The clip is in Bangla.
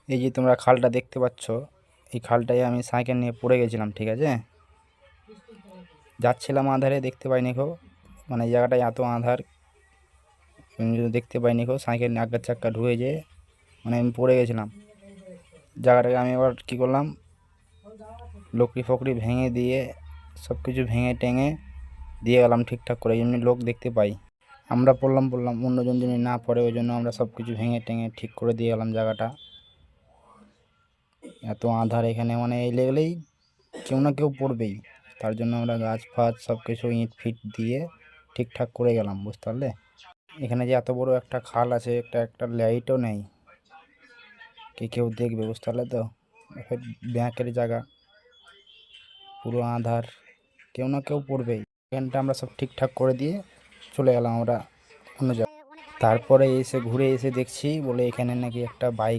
এই যে তোমরা খালটা দেখতে পাচ্ছ, এই খালটায় আমি সাইকেল নিয়ে পড়ে গেছিলাম, ঠিক আছে। যাচ্ছিলাম আঁধারে, দেখতে পাইনি খো, মানে এই জায়গাটায় এত আঁধার দেখতে পাইনি খো, সাইকেল আগের চাক্কা ঢুকে যেয়ে মানে আমি পড়ে গেছিলাম। জায়গাটাকে আমি এবার কী করলাম, লকড়ি ফকড়ি ভেঙে দিয়ে সব কিছু ভেঙে টেঙে দিয়ে গেলাম ঠিকঠাক করে, এমনি লোক দেখতে পাই। আমরা পড়লাম অন্যজন যদি না পড়ে, ওই জন্য আমরা সব কিছু ভেঙে টেঙে ঠিক করে দিয়ে গেলাম জায়গাটা। এত আঁধার এখানে, মানে এই লেগেলেই কেউ না কেউ পড়বেই, তার জন্য আমরা গাছ ফাছ সব কিছু ইট ফিট দিয়ে ঠিকঠাক করে গেলাম, বুঝতে পারলে। এখানে যে এত বড় একটা খাল আছে, একটা লাইটও নেই, কেউ দেখবে, বুঝতে পারলে তো। ব্যাংকের জায়গা, পুরো আঁধার, কেউ না কেউ পড়বেই। এখানটা আমরা সব ঠিকঠাক করে দিয়ে চলে গেলাম আমরা অন্য জায়গায়। তারপরে ঘুরে এসে দেখছি বলে এখানে নাকি একটা বাইক